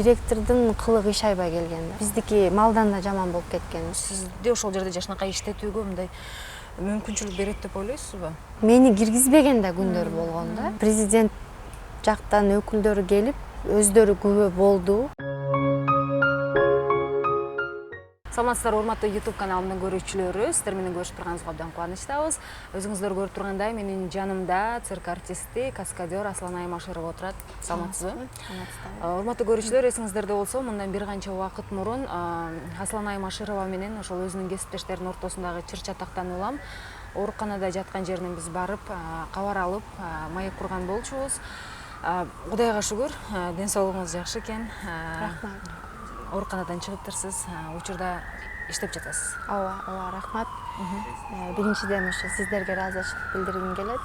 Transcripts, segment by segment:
Директордун кылыгы иш айбай келген. Биздики малдан да жаман болуп кеткен. Сизде ошол жерде жашынакай иштетүүгө мындай мүмкүнчүлүк берет деп ойлойсузбу? Мени киргизбеген да күндөр болгон да. Президент жактан өкүлдөр келип, өздөрү күбө болду. Саламатсыздар, урматтуу YouTube каналымдын көрүүчүлөрү. Сиздер менен көрүшүп турганыбызга абдан кубанычтабыз. Өзүңүздөр көрүп тургандай, менин жанымда цирк артисти, каскадер Аслан Аймашыров отурат. Саламатсызбы? Урматтуу көрүүчүлөр, эсиңиздерде болсо, мындан бир канча убакыт мурун Аслан Аймашырова менен ошол өзүнүн кесиптештеринин ортосундагы чыр чатактан улам ооруканада жаткан жеринен биз барып, кабар алып, маек курган болчубуз. Кудайга шүгүр, ден соолугуңуз жакшы экен. Рахмат. Ооруканадан чыгыптырсыз, учурда иштеп жатасыз. Ооба, рахмат. Биринчиден ошо сиздерге ыраазычылык билдиргим келет.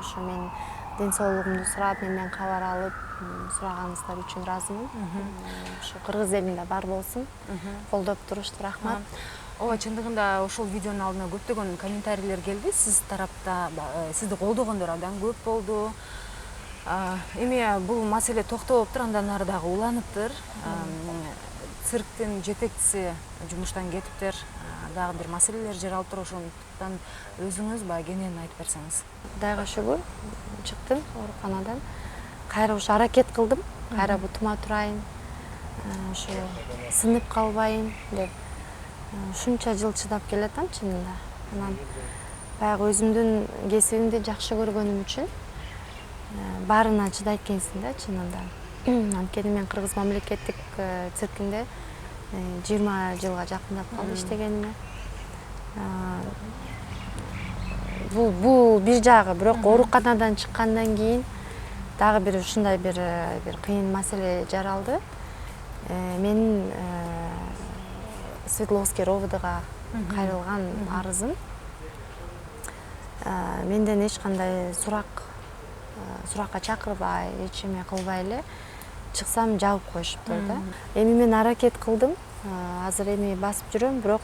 Ошо мен ден соолугумду сурап, менден кабар алып, сураганыңыздар үчүн ыраазымын. Ошо кыргыз элинде бар болсун. Колдоп турушту, рахмат. Ооба, чындыгында ошол видеонун алдына көптөгөн комментарийлер келди. Сиз тарапта сизди колдогондор абдан көп болду. Эми бул маселе токтоптур, андан ары дагы уланыптыр. Цирктин жетекчиси жумуштан кетиптир, дагы бир маселелер жаралып туруп, ошондуктан өзүңүз баягы кененин айтып берсеңиз. Кудайга шүгүр, чыктым ооруканадан. Кайра ошо аракет кылдым, кайра бутума турайын, ошо сынып калбайын деп ушунча жыл чыдап келатам чынында. Анан баягы өзүмдүн кесибимди жакшы көргөнүм үчүн баарына чыдайт экенсиң да чынында. Анткени мен Кыргыз мамлекеттик циркинде 20 жылга жакындап калды иштегениме. Бул бир жагы, бирок ооруканадан чыккандан кийин дагы бир ушундай бир кыйын маселе жаралды. Менин Свердловский РОВДга кайрылган арызым менден эч кандай суракка чакырбай, эч эме кылбай эле чыксам жабып коюшуптур да. Эми мен аракет кылдым. Азыр эми басып жүрөм, бирок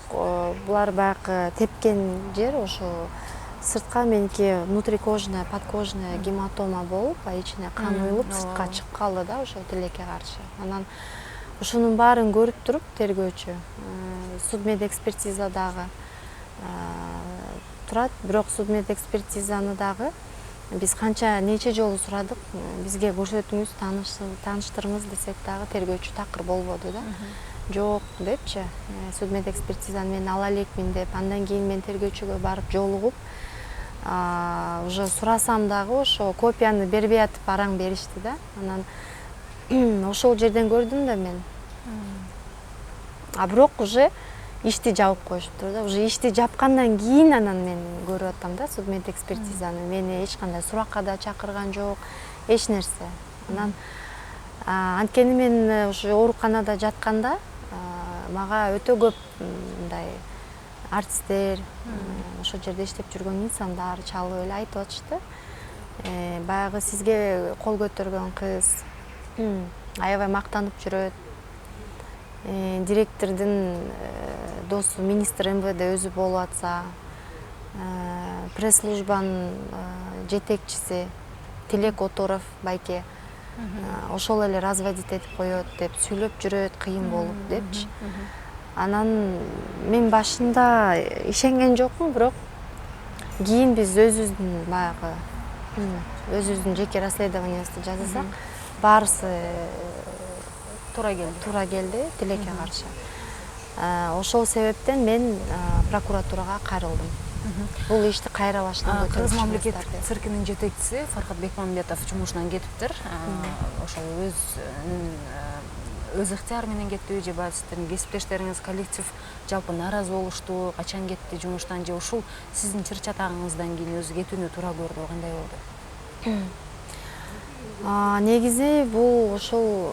булар баягы тепкен жер ошо сыртка меники внутрикожная, подкожная гематома болуп, ичине кан уюлуп, сыртка чыгып калды да ошо тилекке каршы. Анан ошонун баарын көрүп туруп тергөөчү судмедэкспертиза дагы турат, бирок судмедэкспертизаны дагы биз канча нече жолу сурадык, бизге көрсөтүңүз, тааныштырыңыз десек дагы тергөөчү такыр болбоду да. Жок депчи, судмедэкспертизаны мен ала элекмин деп, андан кийин мен тергөөчүгө барып жолугуп, уже сурасам дагы ошо копияны бербей атып араң беришти да. Анан ошол жерден көрдүм да мен. Бирок уже ишти жабып коюшуптур да. Уже ишти жапкандан кийин анан мен көрүп атам да судмедэкспертизаны. Мени эч кандай суракка да чакырган жок, эч нерсе. Анан анткени мен ушу ооруканада жатканда мага өтө көп мындай артисттер, ошол жерде иштеп жүргөн инсандар чалып эле айтып атышты. Баягы сизге кол көтөргөн кыз аябай мактанып жүрөт. Директордун досу министр МВД өзү болуп атса, пресс-службанын жетекчиси Тилек Оторов байке ошол эле разводить этип коет деп сүйлөп жүрөт, кыйын болуп депчи. Анан мен башында ишенген жокмун, бирок кийин биз өзүбүздүн баягы өзүбүздүн жеке расследованиябызды жасасак, баарысы туура келди тилекке каршы. Ошол себептен мен прокуратурага кайрылдым. Бул ишти кайра баштан Кыргыз мамлекеттик циркинин жетекчиси Фархат Бекмамбетов жумушунан кетиптир. Ошол өз ыктыяры менен кеттиби же сиздердин кесиптештериңиз, коллектив жалпы нааразы болушту, качан кетти жумуштан же ушул сиздин чыр чатагыңыздан кийин өзү кетүүнү туура көрдү, кандай болду? Негизи бул ошол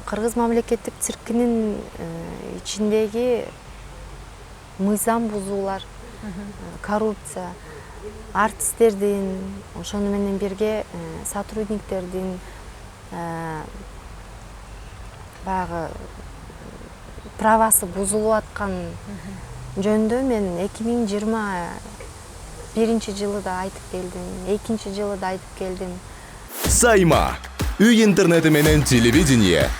Кыргыз мамлекеттик циркинин ичиндеги мыйзам бузуулар, коррупция, артисттердин, ошону менен бирге сотрудниктердин баягы правасы бузулуп аткан жөнүндө мен 2021 жылы да айтып келдим, 2 жылы да айтып келдим. Сайма. Үй интернети менен телевидение.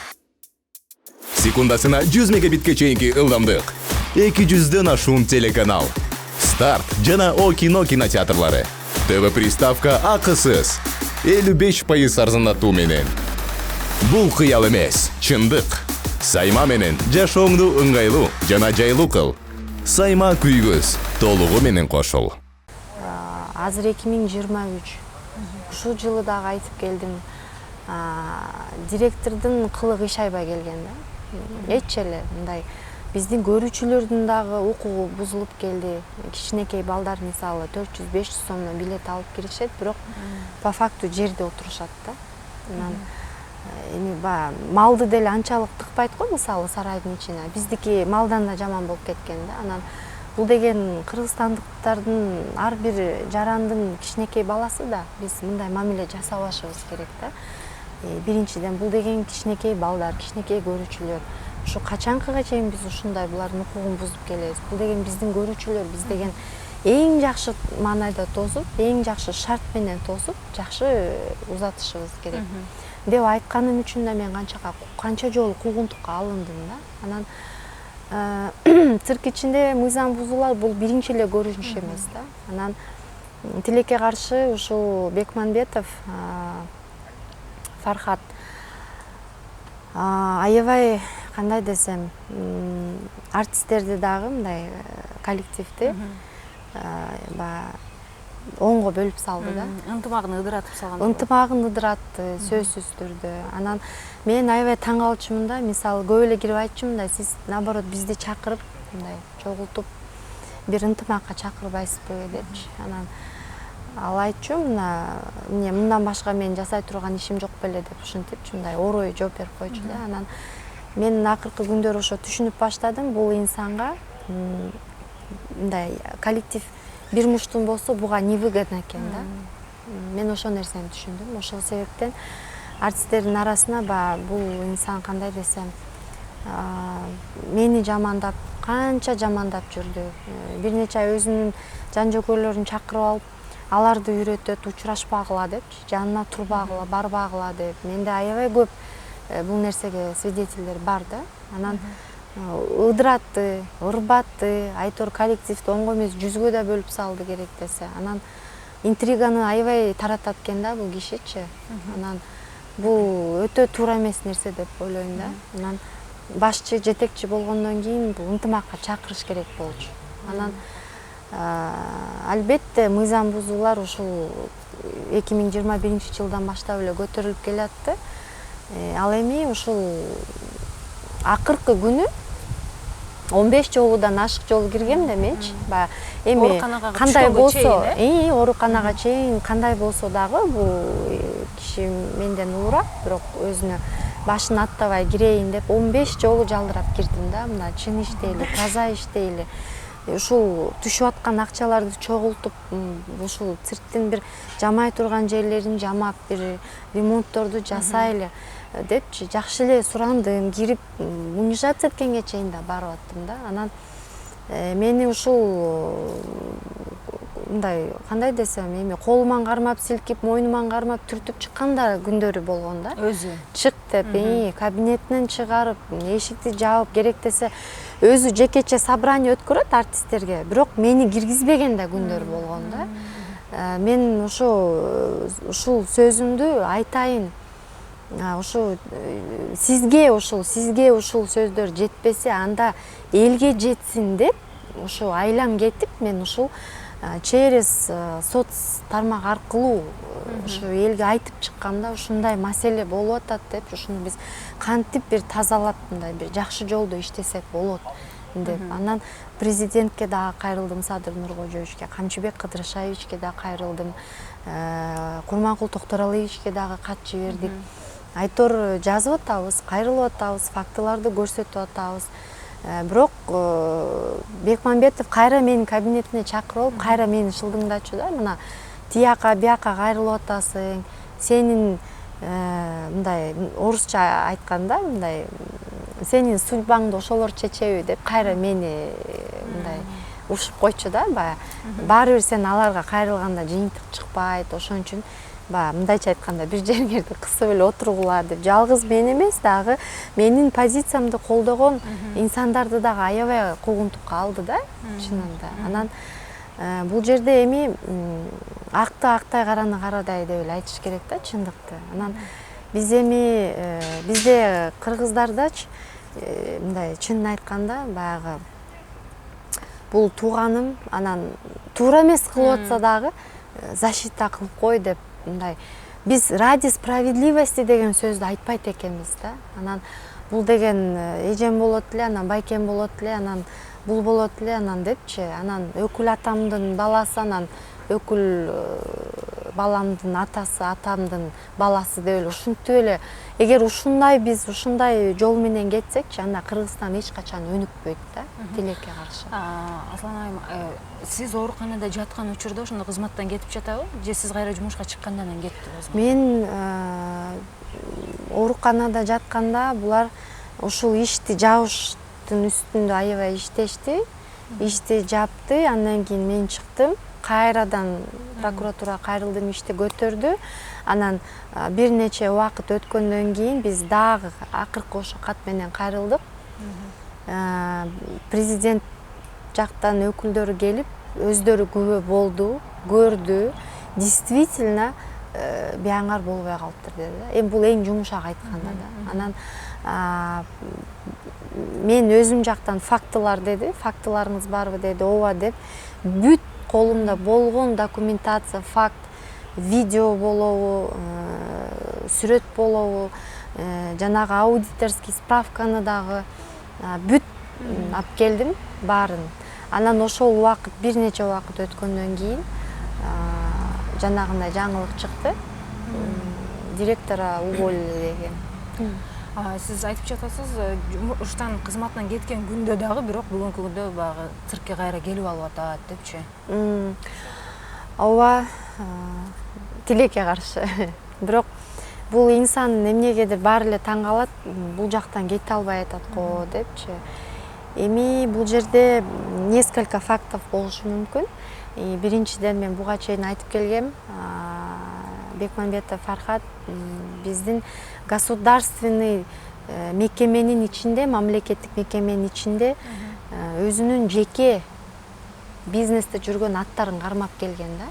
Секундасына 100 мегабитке чейинки ылдамдык. 200дөн ашуун телеканал. Старт жана О кино кинотеатрлары. ТВ приставка акысыз. 55% арзандатуу менен. Бул кыял эмес, чындык. Сайма менен жашооңду ыңгайлуу жана жайлуу кыл. Сайма күйгөз толугу менен кошул. Азыр 2023. Ушул жылы дагы айтып келдим. Директордун кылыгы иш аябай келген да. Эч эле мындай биздин көрүүчүлөрдүн дагы укугу бузулуп келди. Кичинекей балдар мисалы 400-500 сомдон билет алып киришет, бирок по факту жерде отурушат да. Анан эми малды деле анчалык тыкпайт го мисалы сарайдын ичине. Биздики малдан да жаман болуп кеткен да. Анан бул деген кыргызстандыктардын ар бир жарандын кичинекей баласы да. Биз мындай мамиле жасабашыбыз керек да. Биринчиден бул деген кичинекей балдар, кичинекей көрүүчүлөр. Ушу качанкыга чейин биз ушундай булардын укугун бузуп келебиз. Бул деген биздин көрүүчүлөр, биз деген эң жакшы маанайда тосуп, эң жакшы шарт менен тосуп, жакшы узатышыбыз керек. Деп айтканым үчүн да мен канча жолу куугунтукка алындым да. Анан цирк ичинде мыйзам бузуулар бул биринчи эле көрүнүш эмес да. Анан тилекке каршы ушул Бекмамбетов Фархат аябай кандай десем, артисттерди дагы мындай коллективди оңго бөлүп салды да. Ынтымагын ыдыратып салган. Ынтымагын ыдыратты, сөзсүз түрдө. Анан мен аябай таң калчумун да, мисалы көп эле кирип айтчумун да, сиз наоборот бизди чакырып, мындай чогултуп бир ынтымакка чакырбайсызбы депчи. Анан ал айтчу, эмне мындан башка мен жасай турган ишим жок беле деп ушинтип мындай орой жооп берип койчу да. Анан мен акыркы күндөр ошо түшүнүп баштадым, бул инсанга мындай коллектив бир муштун болсо буга невыгодно экен да. Мен ошол нерсени түшүндүм. Ошол себептен артисттердин арасына бул инсан кандай десем, мени жамандап, канча жамандап жүрдү. Бир нече ай өзүнүн жан жөкөйлөрүн чакырып алып, аларды үйрөтөт, учурашпагыла депчи, жанына турбагыла, барбагыла деп. Менде аябай көп бул нерсеге свидетелдер бар да. Анан ыдыратты, ырбатты, айтор коллективди оңго эмес 100гө да бөлүп салды керек десе. Анан интриганы аябай таратат экен да бул кишичи. Анан бул өтө туура эмес нерсе деп ойлойм да. Анан башчы, жетекчи болгондон кийин бул ынтымакка чакырыш керек болчу. Анан албетте мыйзам бузуулар ушул 2021-жылдан баштап эле көтөрүлүп келатты. Ал эми ушул акыркы күнү 15 жолудан ашык жолу киргем да менчи. Эми кандай болсо, ооруканага чейин кандай болсо дагы бул киши менден улураак, бирок өзүнө башын аттабай кирейин деп 15 жолу жалдырап кирдим да. Мына чын иштейли, таза иштейли. Ушул түшүп аткан акчаларды чогултуп, ушул цирктин бир жамай турган жерлерин жамап, бир ремонтторду жасайлы депчи жакшы эле сурандым, кирип унижаться эткенге чейин да барып аттым да. Анан мени ушул мындай кандай десем, эми колуман кармап, силкип, мойнуман кармап түртүп чыккан да күндөрү болгон да. Өзү чык деп, кабинетинен чыгарып, эшикти жаап, керек десе өзү жекече собрание өткөрөт артисттерге, бирок мени киргизбеген да күндөр болгон да. Мен ушул сөзүмдү айтайын. Сизге ушул сөздөр жетпесе, анда элге жетсин деп, ушул айлам кетип, мен ушул через соц тармак аркылуу ушу элге айтып чыкканда ушундай маселе болуп атат деп, ушуну биз кантип бир тазалап, мындай бир жакшы жолдо иштесек болот деп. Анан президентке дагы кайрылдым, Садыр Нуркожоевичке, Камчыбек Кыдыршаевичке да кайрылдым, Курманкул Токторалиевичке дагы кат жибердик. Айтор жазып атабыз, кайрылып атабыз, фактыларды көрсөтүп атабыз. Бирок Бекмамбетов кайра менин кабинетине чакырып алып, кайра мени шылдыңдачу да. Мына тияка бияка кайрылып атасың, сенин мындай орусча айтканда мындай сенин судьбаңды ошолор чечеби деп кайра мени мындай ушуп койчу да. Баары бир сен аларга кайрылганда жыйынтык чыкпайт, ошон үчүн баягы мындайча айтканда бир жериңерди кысып эле отургула деп, жалгыз мен эмес дагы менин позициямды колдогон инсандарды дагы аябай куугунтукка алды да чынында. Анан бул жерде эми акты актай, караны карадай деп эле айтыш керек да чындыкты. Анан биз эми бизде кыргыздардачы мындай чынын айтканда баягы бул тууганым, анан туура эмес кылып атса дагы защита кылып кой деп мындай биз ради справедливости деген сөздү айтпайт экенбиз да. Анан бул деген эжем болот эле, анан байкем болот эле, анан бул болот эле, анан депчи, анан өкүл атамдын баласы, анан өкүл баламдын атасы, атамдын баласы деп эле ушинтип эле эгер ушундай биз ушундай жол менен кетсекчи, анда Кыргызстан эч качан өнүкпөйт да, тилекке каршы. Аслан айым, сиз ооруканада жаткан учурда ошондо кызматтан кетип жатабы же сиз кайра жумушка чыккандан кийин кеттиби? Мен ооруканада жатканда булар ушул ишти жабыштын үстүндө аябай иштешти. Ишти жапты, андан кийин мен чыктым. Кайрадан прокуратура кайрылдым, ишти көтөрдү. Анан бир нече убакыт өткөндөн кийин биз дагы акыркы ошо кат менен кайрылдык. Президент жактан өкүлдөрү келип, өздөрү күбө болду, көрдү. Действительно бияңар болбой калыптыр деди. Бул эң жумушак айтканда да. Анан мен өзүм жактан фактылар деди, фактыларыңыз барбы деди, ооба деп. Бүт колумда болгон документация, факт, видео болобу, сүрөт болобу, жанагы аудиторский справканы дагы бүт алып келдим баарын. Анан ошол убакыт, бир нече убакыт өткөндөн кийин жанагындай жаңылык чыкты. Директора уволили деген. Сиз айтып жатасыз, жумуштан кызматтан кеткен күндө дагы, бирок бүгүнкү күндө баягы циркке кайра келип алып атат депчи. Ооба, тилекке каршы. Бирок бул инсан эмнегедир баары эле таң калат, бул жактан кете албай атат го депчи. Эми бул жерде несколько фактов болушу мүмкүн. Биринчиден мен буга чейин айтып келгем, Бекмамбетов Фархат биздин государственный мекеменин ичинде, мамлекеттик мекеменин ичинде өзүнүн жеке бизнесте жүргөн аттарын кармап келген да.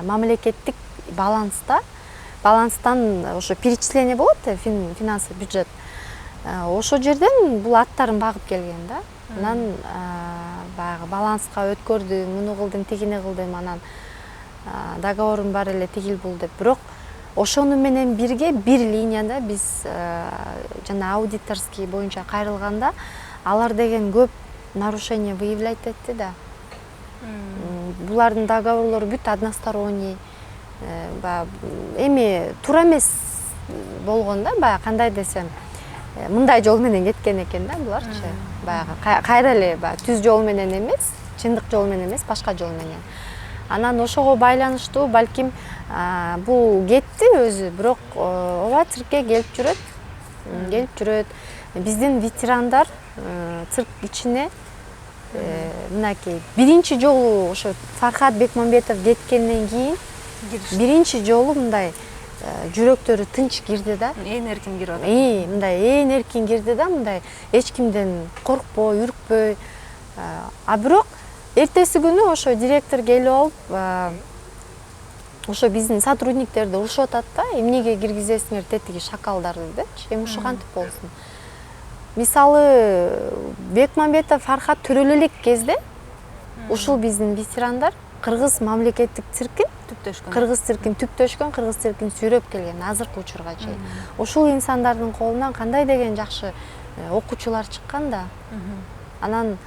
Мамлекеттик баланстан ошо перечисление болот, финансовый бюджет. Ошо жерден бул аттарын багып келген да. Анан баягы баланска өткөрдүм, муну кылдым, тигини кылдым, анан договорум бар эле тигил бул деп. Бирок ошону менен бирге бир линияда биз жана аудиторский боюнча кайрылганда алар деген көп нарушение выявлять этти да. Булардын договорлору бүт односторонний. Эми туура эмес болгон да, баягы кандай десем, мындай жол менен кеткен экен да буларчы. Баягы кайра эле түз жол менен эмес, чындык жол менен эмес, башка жол менен. Анан ошого байланыштуу балким бул кетти өзү, бирок ооба циркке келип жүрөт. Биздин ветерандар цирк ичине мынакей биринчи жолу ошо Фархат Бекмамбетов кеткенден кийин биринчи жолу мындай жүрөктөрү тынч кирди да. Ээн эркин кирип атат. Мындай ээн эркин кирди да, мындай эч кимден коркпой, үркпөй. Бирок эртеси күнү ошо директор келип алып, ошо биздин сотрудниктерди урушуп атат да, эмнеге киргизесиңер тетиги шакалдарды депчи. Эми ушу кантип болсун? Мисалы Бекмамбетов Фархат төрөлө элек кезде ушул биздин ветерандар кыргыз мамлекеттик циркин түптөшкөн, кыргыз циркин сүйрөп келген азыркы учурга чейин. Ушул инсандардын колунан кандай деген жакшы окуучулар чыккан да. Анан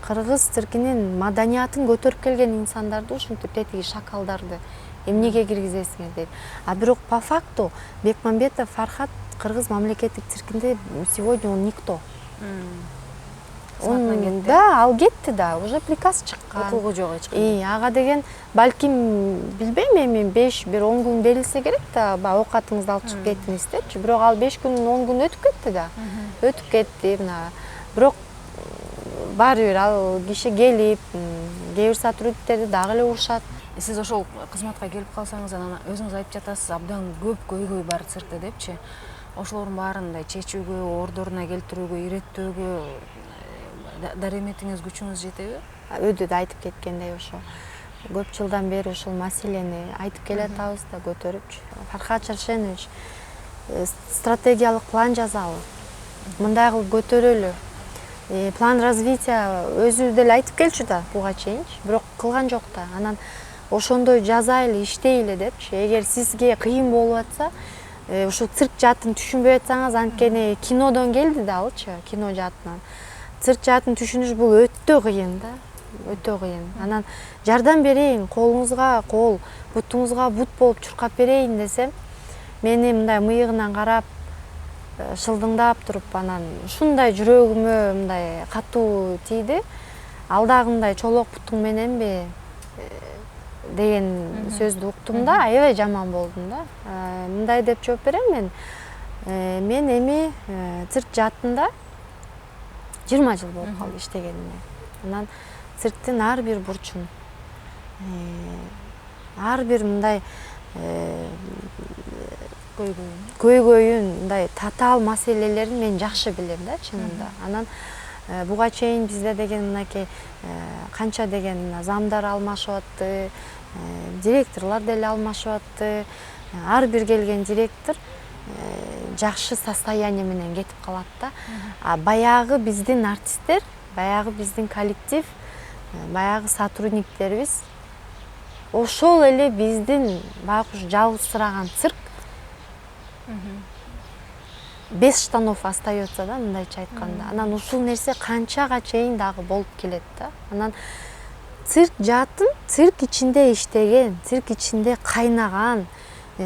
кыргыз циркинин маданиятын көтөрүп келген инсандарды ушинтип тетиги шакалдарды эмнеге киргизесиңер дейт. Бирок по факту Бекмамбетов Фархат кыргыз мамлекеттик циркинде сегодня он никто. Да, ал кетти да, уже приказ чыккан. Укугу жок эч кандай. Ага деген балким билбейм, эми 5-1-10 күн берилсе керек да, оокатыңызды алып чыгып кеттиңиз депчи. Бирок ал 5 күн 10 күн өтүп кетти да. Өтүп кетти мына. Бирок баары бир ал киши келип, кээ бир сотрудниктерди дагы эле урушат. Сиз ошол кызматка келип калсаңыз анан өзүңүз айтып жатасыз, абдан көп көйгөй бар циркте депчи. Ошолордун баарын мындай чечүүгө, ордоруна келтирүүгө, иреттөөгө дареметиңиз, күчүңүз жетеби? Өйдө да айтып кеткендей ошо көп жылдан бери ушул маселени айтып келатабыз да, көтөрүпчү. Фархат Шаршенович стратегиялык план жазалы. Мындай кылып көтөрөлү. План развития өзү деле айтып келчү да буга чейинчи, бирок кылган жок да. Анан ошондой жазайлы, иштейли депчи. Эгер сизге кыйын болуп атса, ушул цирк жаатын түшүнбөй атсаңыз, анткени кинодон келди да алчы, кино жаатынан. Цирк жаатын түшүнүш бул өтө кыйын да, өтө кыйын. Анан жардам берейин, колуңузга кол, бутуңузга бут болуп чуркап берейин десем, мени мындай мыйыгынан карап, шылдыңдап туруп, анан ушундай жүрөгүмө мындай катуу тийди. Алдагындай чолок бутуң мененби деген сөздү уктум да, аябай жаман болдум да. Мындай деп жооп берем мен. Мен эми цирк жаатында 20 жыл болуп калды иштегениме. Анан цирктин ар бир бурчун, ар бир мындай көйгөйүн, мындай татаал маселелерин мен жакшы билем да, чынында. Анан буга чейин бизде деген мынакей канча деген замдар алмашып атты, директорлор деле алмашып атты. Ар бир келген директор жакшы состояние менен кетип калат да. Баягы биздин артисттер, баягы биздин коллектив, баягы сотрудниктерибиз ошол эле биздин байкуш жалгызсыраган цирк 5 штанов остается да, мындайча айтканда. Анан ушул нерсе канчага чейин дагы болуп келет да. Анан цирк жаатын цирк ичинде иштеген, цирк ичинде кайнаган,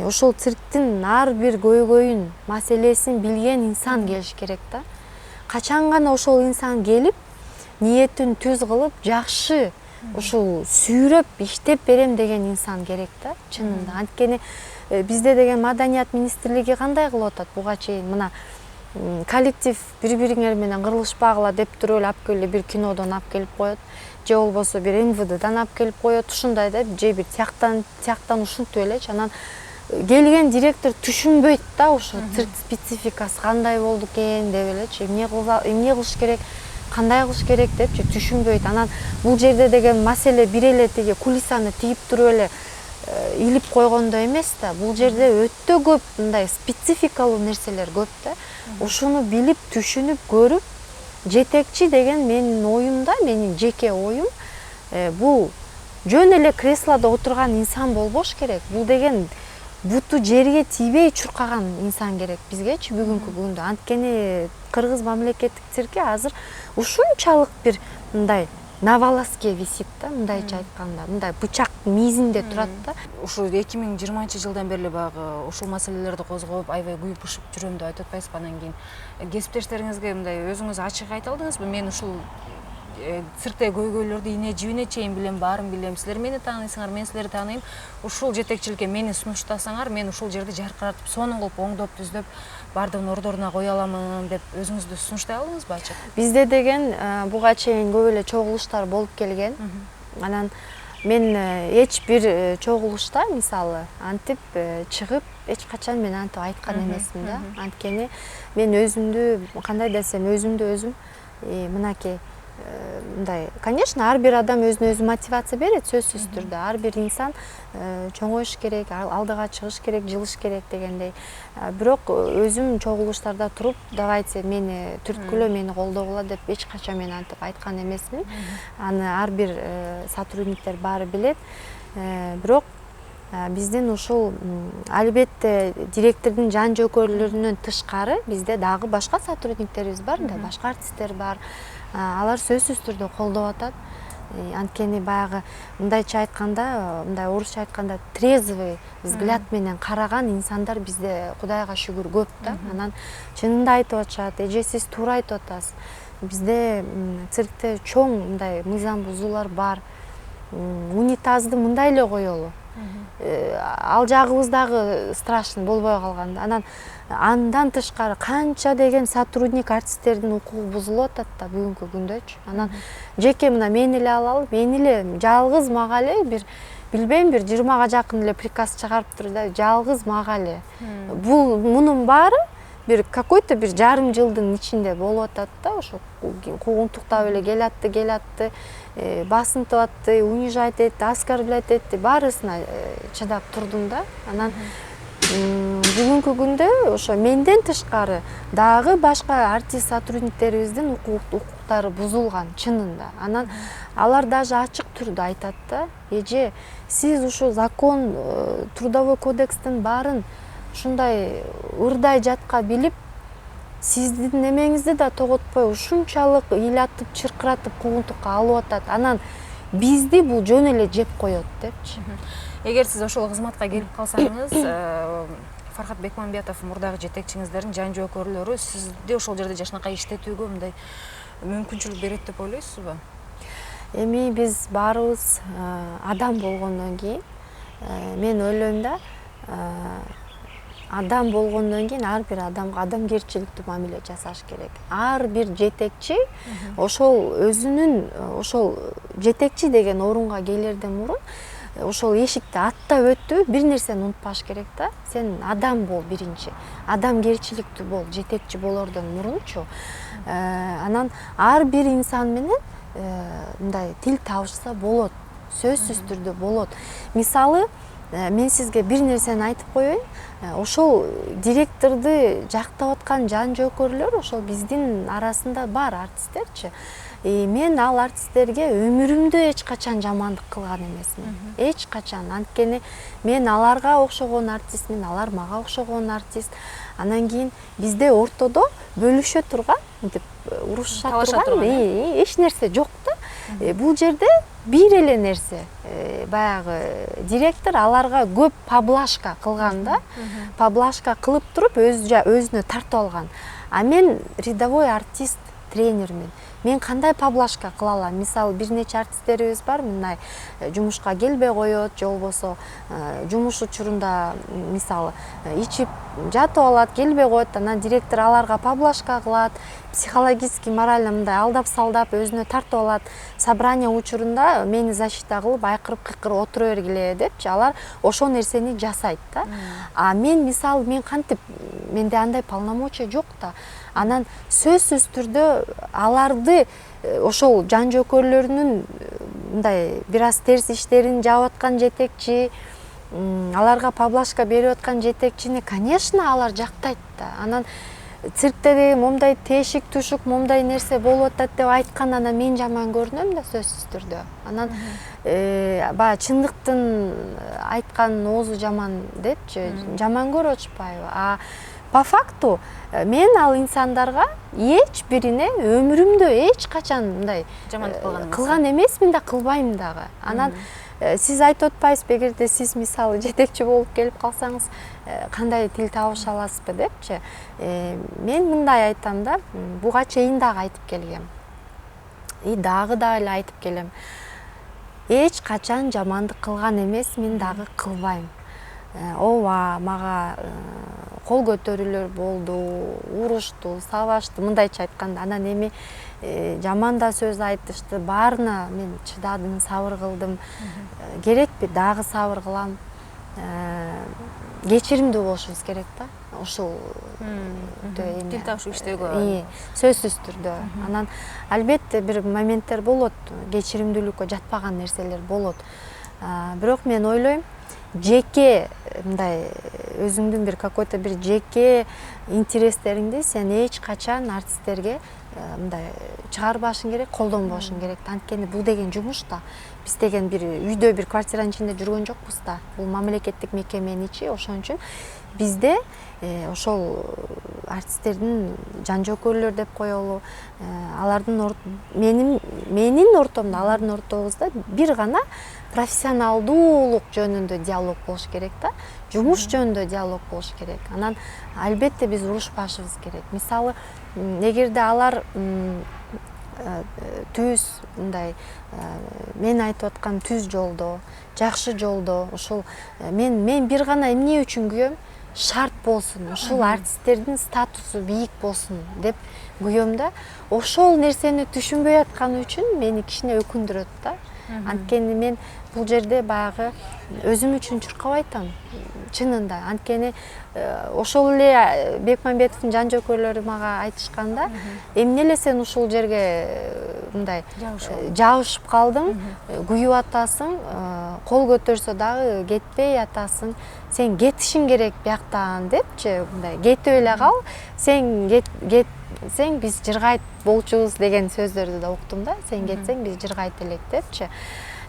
ошол цирктин ар бир көйгөйүн, маселесин билген инсан келиш керек да. Качан гана ошол инсан келип, ниетин түз кылып, жакшы ушул сүйрөп иштеп берем деген инсан керек да, чынында. Анткени бизде деген маданият министрлиги кандай кылып атат буга чейин? Мына коллектив бири-бириңер менен кырылышпагыла деп туруп эле алып келип бир кинодон алып келип коет, же болбосо бир МВДдан алып келип коет, ушундай да, же бир тияктан ушинтип элечи. Анан келген директор түшүнбөйт да, ошо цирк спецификасы кандай болду экен деп элечи, эмне кылыш керек, кандай кылыш керек депчи түшүнбөйт. Анан бул жерде деген маселе бир эле тиги кулисаны тийип туруп эле илип койгондой эмес да. Бул жерде өтө көп мындай спецификалуу нерселер көп да. Ушуну билип, түшүнүп, көрүп, жетекчи деген менин оюмда, менин жеке оюм, бул жөн эле креслодо отурган инсан болбош керек. Бул деген буту жерге тийбей чуркаган инсан керек бизгечи бүгүнкү күндө. Анткени Кыргыз мамлекеттик цирки азыр ушунчалык бир мындай на волоске висит да, мындайча айтканда, мындай бычак мизинде турат да. Ушул 2020-жылдан бери баягы ушул маселелерди козгоп, аябай күйүп пышып жүрөм деп айтып атпайсызбы? Анан кийин кесиптештериңизге мындай өзүңүз ачык айта алдыңызбы? Мен ушул цирктеги көйгөйлөрдү ине жибине чейин билем, баарын билем. Силер мени тааныйсыңар, мен силерди тааныйм. Ушул жетекчиликке мени сунуштасаңар, мен ушул жерди жаркыратып, сонун кылып оңдоп, түздөп, баардыгын ордоруна кое аламын деп өзүңүздү сунуштай алдыңызбы ачык? Бизде деген буга чейин көп эле чогулуштар болуп келген. Анан мен эч бир чогулушта мисалы антип чыгып эч качан мен антип айткан эмесмин да. Анткени мен өзүмдү кандай десем, өзүмдү өзүм мынакей мындай, конечно, ар бир адам өзүнө өзү мотивация берет, сөзсүз түрдө. Ар бир инсан чоңоюш керек, алдыга чыгыш керек, жылыш керек дегендей. Бирок өзүм чогулуштарда туруп, давайте мени түрткүлө, мени колдогула деп эч качан мен антип айткан эмесмин. Аны ар бир сотрудниктер баары билет. Бирок биздин ушул албетте директордун жан жөкөрлөрүнөн тышкары бизде дагы башка сотрудниктерибиз бар да, башка артисттер бар. Алар сөзсүз түрдө колдоп атат. Анткени баягы мындайча айтканда, мындай орусча айтканда трезвый взгляд менен караган инсандар бизде Кудайга шүгүр көп да. Анан чынында айтып атышат, эже сиз туура айтып атасыз. Бизде циркте чоң мындай мыйзам бузуулар бар. Унитазды мындай эле коелу. Ал жагыбыз дагы страшный болбой калган. Андан тышкары канча деген сотрудник артисттердин укугу бузулуп атат да бүгүнкү күндөчү. Анан жеке мына мени эле алалы, мени эле жалгыз мага эле бир билбейм, бир 20га жакын эле приказ чыгарыптыр да, жалгыз мага эле. Бул мунун баары бир какой-то бир жарым жылдын ичинде болуп атат да, ошо куугунтуктап эле келатты, басынтып атты, унижать этти, оскорблять этти, баарысына чыдап турдум да. Анан бүгүнкү күндө ошо менден тышкары дагы башка артист сотрудниктерибиздин укуктары бузулган чынында. Анан алар даже ачык түрдө айтат да, эже сиз ушу закон, трудовой кодекстин баарын ушундай ырдай жатка билип, сиздин немеңизди да тоготпой ушунчалык ыйлатып, чыркыратып куугунтукка алып атат. Анан бизди бул жөн эле жеп коет депчи. Эгер сиз ошол кызматка келип калсаңыз, Фархат Бекмамбетов мурдагы жетекчиңиздердин жан жоокөрлөрү сизди ошол жерде жашынакай иштетүүгө мындай мүмкүнчүлүк берет деп ойлойсузбу? Эми биз баарыбыз адам болгондон кийин, мен ойлойм да, адам болгондон кийин ар бир адамга адамгерчиликтүү мамиле жасаш керек. Ар бир жетекчи ошол өзүнүн ошол жетекчи деген орунга келерден мурун ошол эшикти аттап өтүп бир нерсени унутпаш керек да. Сен адам бол биринчи. Адамгерчиликтүү бол жетекчи болордон мурунчу. Анан ар бир инсан менен мындай тил табышса болот. Сөзсүз түрдө болот. Мисалы, мен сизге бир нерсени айтып коеюн. Ошол директорду жактап аткан жан жоокөрлөр ошол биздин арасында бар артисттерчи. Мен ал артисттерге өмүрүмдө эч качан жамандык кылган эмесмин. Эч качан. Анткени мен аларга окшогон артистмин, алар мага окшогон артист. Анан кийин бизде ортодо бөлүшө турган, мынтип урушуша турган эч нерсе жок да. Бул жерде бир эле нерсе. Баягы директор аларга көп поблажка кылган да. Поблажка кылып туруп өзүнө тартып алган. А мен рядовой артист, тренермин. Мен кандай поблажка кыла алам? Мисалы, бир нече артисттерибиз бар, мындай жумушка келбей коет, же болбосо жумуш учурунда мисалы ичип жатып алат, келбей коет, анан директор аларга поблажка кылат, психологический, морально мындай алдап салдап өзүнө тартып алат. Собрание учурунда мени защита кылып, айкырып-кыйкырып отура бергиле депчи, алар ошол нерсени жасайт да. А мен мисалы, мен кантип, менде андай полномочия жок да. Анан сөзсүз түрдө аларды ошол жан жоокөрлөрүнүн мындай бир аз терс иштерин жаап аткан жетекчи, аларга поблажка берип аткан жетекчини, конечно, алар жактайт да. Анан циркте деген момундай тешик тушук, момундай нерсе болуп атат деп айткан, анан мен жаман көрүнөм да сөзсүз түрдө. Анан баягы чындыктын айткан оозу жаман депчи, жаман көрүп атышпайбы? А по факту мен ал инсандарга эч бирине өмүрүмдө эч качан мындай жамандык кылган эмесмин да, кылбайм дагы. Анан сиз айтып атпайсызбы, эгерде сиз мисалы жетекчи болуп келип калсаңыз, кандай тил табыша аласызбы депчи. Мен мындай айтам да, буга чейин дагы айтып келгем. Дагы эле айтып келем. Эч качан жамандык кылган эмес, мен дагы кылбайм. Ооба, мага кол көтөрүүлөр болду, урушту, сабашту, мындайча айтканда. Анан эми жаман да сөз айтышты, баарына мен чыдадым, сабыр кылдым. Керекпи, дагы сабыр кылам. Кечиримдүү болушубуз керек да. Ошол тил табышып иштөөгө. Сөзсүз түрдө. Анан албетте бир моменттер болот, кечиримдүүлүккө жатпаган нерселер болот. Бирок мен ойлойм, жеке мындай өзүңдүн бир какой-то бир жеке интерестериңди сен эч качан артисттерге мындай чыгарбашың керек, колдонбошуң керек. Анткени бул деген жумуш да. Биз деген бир үйдө, бир квартиранын ичинде жүргөн жокпуз да. Бул мамлекеттик мекеменин ичи, ошон үчүн бизде ошол артисттердин жан жоокөрлөр деп коелу, алардын менин ортомдо, алардын ортобузда бир гана профессионалдуулук жөнүндө диалог болуш керек да. Жумуш жөнүндө диалог болуш керек. Анан албетте биз урушпашыбыз керек. Мисалы, эгерде алар түз мындай мен айтып аткан түз жолдо, жакшы жолдо, ошол мен бир гана эмне үчүн күйөм? Шарт болсун, ушул артисттердин статусу бийик болсун деп күйөм да. Ошол нерсени түшүнбөй атканы үчүн мени кичине өкүндүрөт да. Анткени мен бул жерде баягы өзүм үчүн чуркап айтам, чынында. Анткени ошол эле Бекмамбетовдун жан жөкөйлөрү мага айтышканда, эмне эле сен ушул жерге мындай жабышып калдың, күйүп атасың, кол көтөрсө дагы кетпей атасың, сен кетишиң керек бияктан депчи, мындай кетип эле кал, сен кетсең биз жыргайт болчубуз деген сөздөрдү да уктум да, сен кетсең биз жыргайт элек депчи.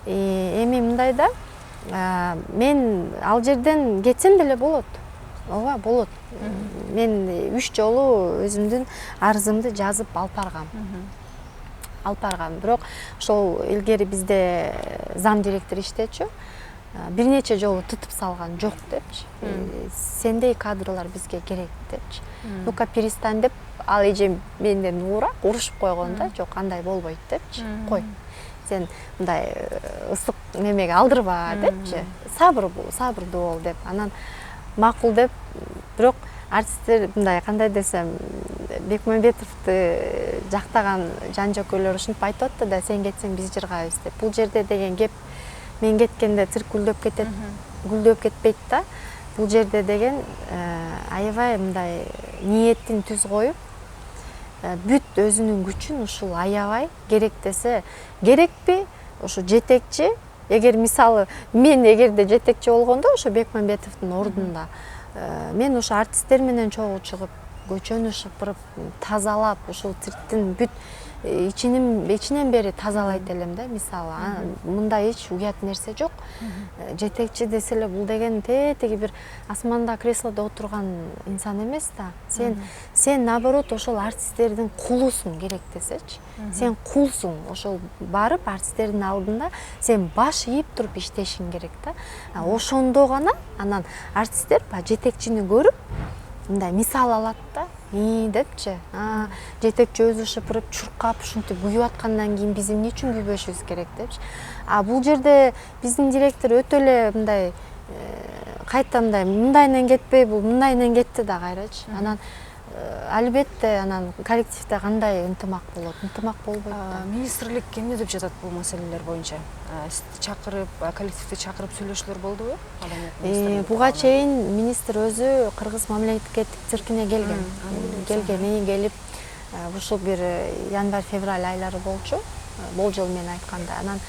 Эми мындай да, мен ал жерден кетсем деле болот. Ооба, болот. Мен 3 жолу өзүмдүн арызымды жазып алып баргам. Бирок ошол илгери бизде зам директор иштечү. Бир нече жолу тытып салган, жок депчи. Сендей кадрлар бизге керек депчи. Ну-ка перестань деп, ал эже менден уураак урушуп койгон да, жок андай болбойт депчи. Кой. Сен мындай ысык немеге алдырба депчи. Сабырдуу бол деп. Анан макул деп, бирок артисттер мындай кандай десем, Бекмамбетовду жактаган жан жөкөйлөр ушинтип айтып атты да, сен кетсең биз жыргайбыз деп. Бул жерде деген кеп мен кеткенде цирк гүлдөп кетет, гүлдөп кетпейт да. Бул жерде деген аябай мындай ниетин түз коюп, бүт өзүнүн күчүн ушул аябай, керек десе, керекпи ошо жетекчи, эгер мисалы мен эгерде жетекчи болгондо ошо Бекмамбетовдун ордунда, мен ошо артисттер менен чогуу чыгып, көчөнү шыпырып, тазалап, ушул цирктин бүт ичинен бери тазалайт элем да, мисалы. Мындай эч уят нерсе жок. Жетекчи десе эле бул деген тетиги бир асманда креслодо отурган инсан эмес да. Сен наоборот ошол артисттердин кулусуң, керек десечи. Сен кулсуң, ошол барып артисттердин алдында сен баш ийип туруп иштешиң керек да. Ошондо гана анан артисттер жетекчини көрүп, мындай мисал алат да, депчи. Жетекчи өзү шыпырып, чуркап, ушинтип күйүп аткандан кийин биз эмне үчүн күйбөшүбүз керек депчи. Бул жерде биздин директор өтө эле мындай кайта мындайынан кетпей, бул мындайынан кетти да кайрачы. Анан албетте анан коллективде кандай ынтымак болот? Ынтымак болбойт да. Министрлик эмне деп жатат бул маселелер боюнча? Чакырып, коллективди чакырып сүйлөшүүлөр болдубу? Буга чейин министр өзү Кыргыз мамлекеттик циркине келген. Келип, ушул бир январь-февраль айлары болчу, болжол менен айтканда. Анан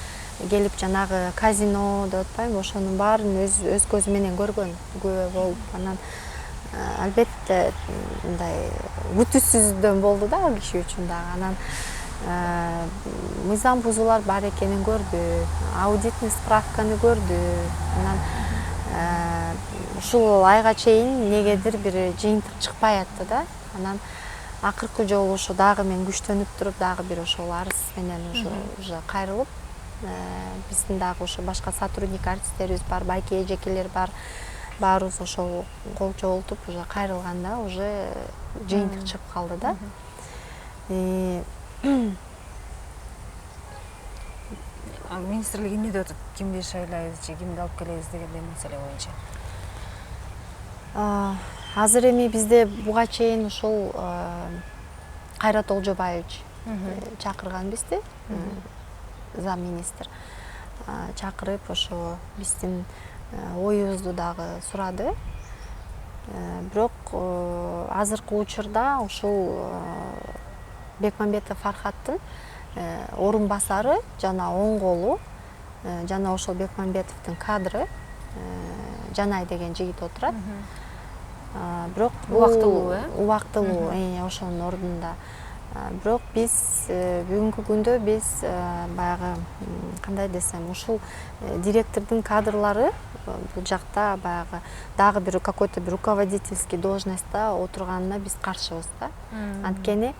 келип жанагы казино деп атпайбы, ошонун баарын өз көзү менен көргөн, күбө болуп. Анан албетте мындай күтүүсүздөн болду да ал киши үчүн дагы. Анан мыйзам бузуулар бар экенин көрдү, аудитный справканы көрдү. Анан ушул айга чейин негедир бир жыйынтык чыкпай атты да. Анан акыркы жолу ошо дагы мен күчтөнүп туруп, дагы бир ошол арыз менен уже кайрылып, биздин дагы ошо башка сотрудник артисттерибиз бар, байке эжекелер бар. Баарыбыз ошол кол чогултуп уже кайрылганда уже жыйынтык чыгып калды да. Министрлик эмне деп атат? Кимди шайлайбыз же кимди алып келебиз дегендей маселе боюнча? Азыр эми бизде буга чейин ушул Кайрат Олжобаевич чакырган бизди, зам министр. Чакырып ошо биздин оюбузду дагы сурады. Бирок азыркы учурда ушул Бекмамбетов Фархаттын орун басары жана оң колу жана ошол Бекмамбетовдун кадры Жанай деген жигит отурат. Бирок убактылуу, ошонун ордунда. Бирок биз бүгүнкү күндө биз баягы кандай десем, ушул директордун кадрлары бул жакта баягы дагы бир какой-то бир руководительский должностьта отурганына биз каршыбыз да. Анткени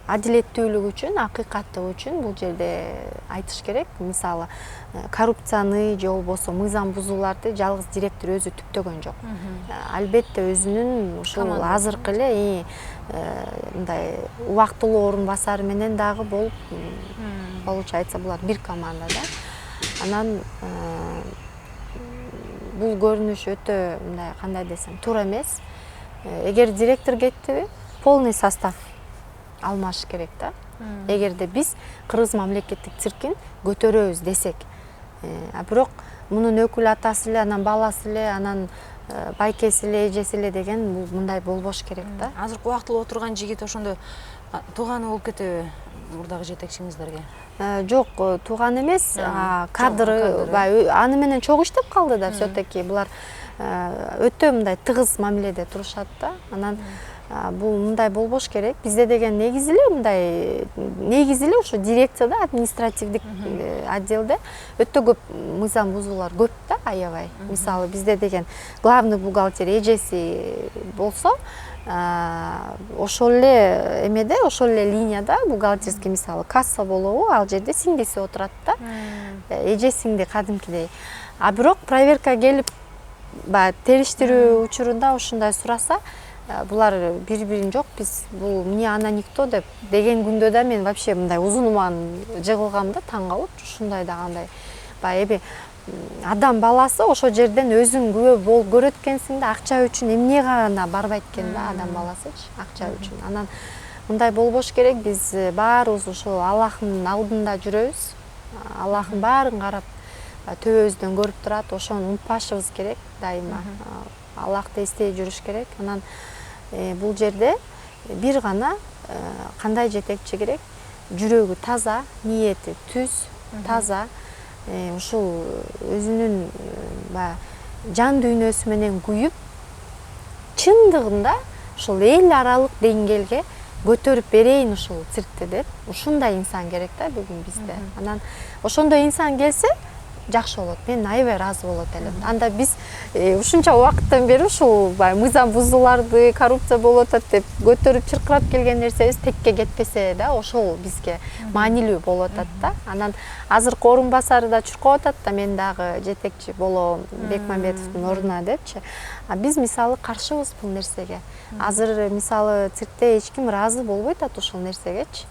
адилеттүүлүк үчүн, акыйкаттык үчүн бул жерде айтыш керек. Мисалы, коррупцияны же болбосо мыйзам бузууларды жалгыз директор өзү түптөгөн жок. Албетте өзүнүн ушул азыркы эле мындай убактылуу орун басары менен дагы болуп, получается булар бир команда да. Анан бул көрүнүш өтө мындай кандай десем, туура эмес. Эгер директор кеттиби, полный состав алмаш керек да. Эгерде биз кыргыз мамлекеттик циркин көтөрөбүз десек, а бирок мунун өкүл атасы эле, анан баласы эле, анан байкеси эле, эжеси эле деген мындай болбош керек да. Азыркы убактылуу отурган жигит ошондо тууганы болуп кетеби мурдагы жетекчиңиздерге? Жок, тууган эмес, кадры аны менен чогуу иштеп калды да, все-таки булар өтө мындай тыгыз мамиледе турушат да. Анан бул мындай болбош керек. Бизде деген негизи эле ошо дирекцияда, административдик отделде өтө көп мыйзам бузуулар көп да, аябай. Мисалы бизде деген главный бухгалтер эжеси болсо, ошол эле эмеде, ошол эле линияда бухгалтерский, мисалы касса болобу, ал жерде сиңдиси отурат да. Эже сиңди кадимкидей. А бирок проверка келип, териштирүү учурунда ушундай сураса, булар бири-бирин жок, биз бул мне она никто деген күндө да мен вообще мындай узун уман жыгылгам да, таң калып, ушундай да кандай. Эми адам баласы ошол жерден өзүң күбө болуп көрөт экенсиң да, акча үчүн эмне гана барбайт экен да адам баласычы, акча үчүн. Анан мындай болбош керек, биз баарыбыз ошол Аллахтын алдында жүрөбүз. Аллахтын баарын карап, төбөбүздөн көрүп турат, ошону унутпашыбыз керек дайыма. Аллахты эстей жүрүш керек. Анан бул жерде бир гана кандай жетекчи керек? Жүрөгү таза, ниети түз, таза, ушул өзүнүн жан дүйнөсү менен күйүп, чындыгында ушул эл аралык деңгээлге көтөрүп берейин ушул циркти деп, ушундай инсан керек да бүгүн бизде. Анан ошондой инсан келсе жакшы болот. Мен аябай ыраазы болот элем. Анда биз ушунча убакыттан бери ушул мыйзам бузууларды, коррупция болуп атат деп көтөрүп чыркырап келген нерсебиз текке кетпесе да, ошол бизге маанилүү болуп атат да. Анан азыркы орун басары да чуркап атат да, мен дагы жетекчи болом Бекмамбетовдун ордуна депчи. А биз мисалы каршыбыз бул нерсеге. Азыр мисалы циркте эч ким ыраазы болбойт атат ушул нерсегечи.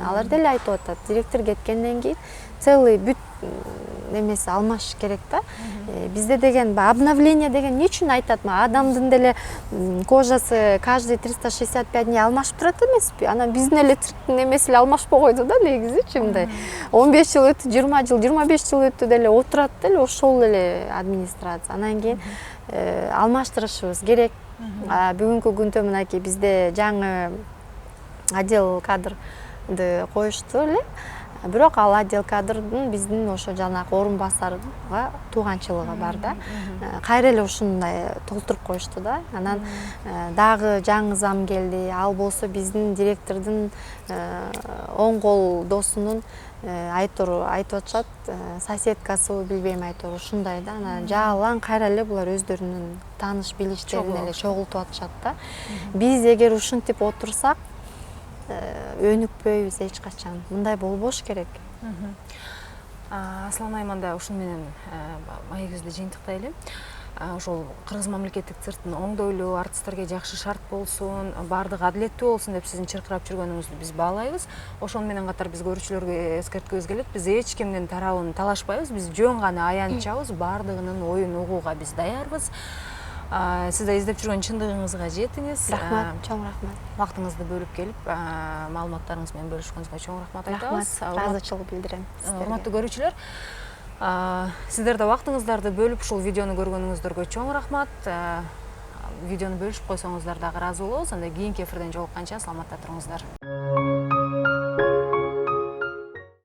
Алар деле айтып атат, директор кеткенден кийин целый бүт немеси алмаш керек да. Бизде деген обновление деген не үчүн айтат? Адамдын деле кожасы каждый 365 дней алмашып турат эмеспи? Анан биздин эле цирктин немеси эле алмашпай койду да негизичи мындай. 15 жыл өттү, 20 жыл, 25 жыл өттү деле отурат деле ошол эле администрация. Анан кийин алмаштырышыбыз керек. Бүгүнкү күндө мынакей бизде жаңы отдел кадрды коюшту эле. Бирок ал отдел кадрдын биздин ошо жанагы орун басарга тууганчылыгы бар да. Кайра эле ушундай толтуруп коюшту да. Анан дагы жаңы зам келди. Ал болсо биздин директордун оң кол досунун айтып атышат, соседкасы билбейм айтор ушундай да. Анан жаалаң кайра эле булар өздөрүнүн тааныш билиштерин эле чогултуп атышат да. Биз эгер ушинтип отурсак өнүкпөйбүз эч качан. Мындай болбош керек. Аслан Айманда ушун менен маегибизди жыйынтыктайлы. Ошол кыргыз мамлекеттик цирктин оңдойлуу, артисттерге жакшы шарт болсун, баардыгы адилеттүү болсун деп сиздин чыркырап жүргөнүңүздү биз баалайбыз. Ошону менен катар биз көрүүчүлөргө эскерткибиз келет. Биз эч кимдин тарабын талашпайбыз. Биз жөн гана аянтчабыз. Баардыгынын оюн угууга биз даярбыз. Сиз да издеп жүргөн чындыгыңызга жетиңиз. Рахмат, чоң рахмат. Вактыңызды бөлүп келип, маалыматтарыңыз менен бөлүшкөнүңүзгө чоң рахмат айтабыз. Ыраазычылык билдирем. Урматтуу көрүүчүлөр, сиздер да вактыңыздарды бөлүп ушул видеону көргөнүңүздөргө чоң рахмат. Видеону бөлүшүп койсоңуздар дагы ыраазы болобуз. Анда кийинки эфирден жолукканча саламатта туруңуздар.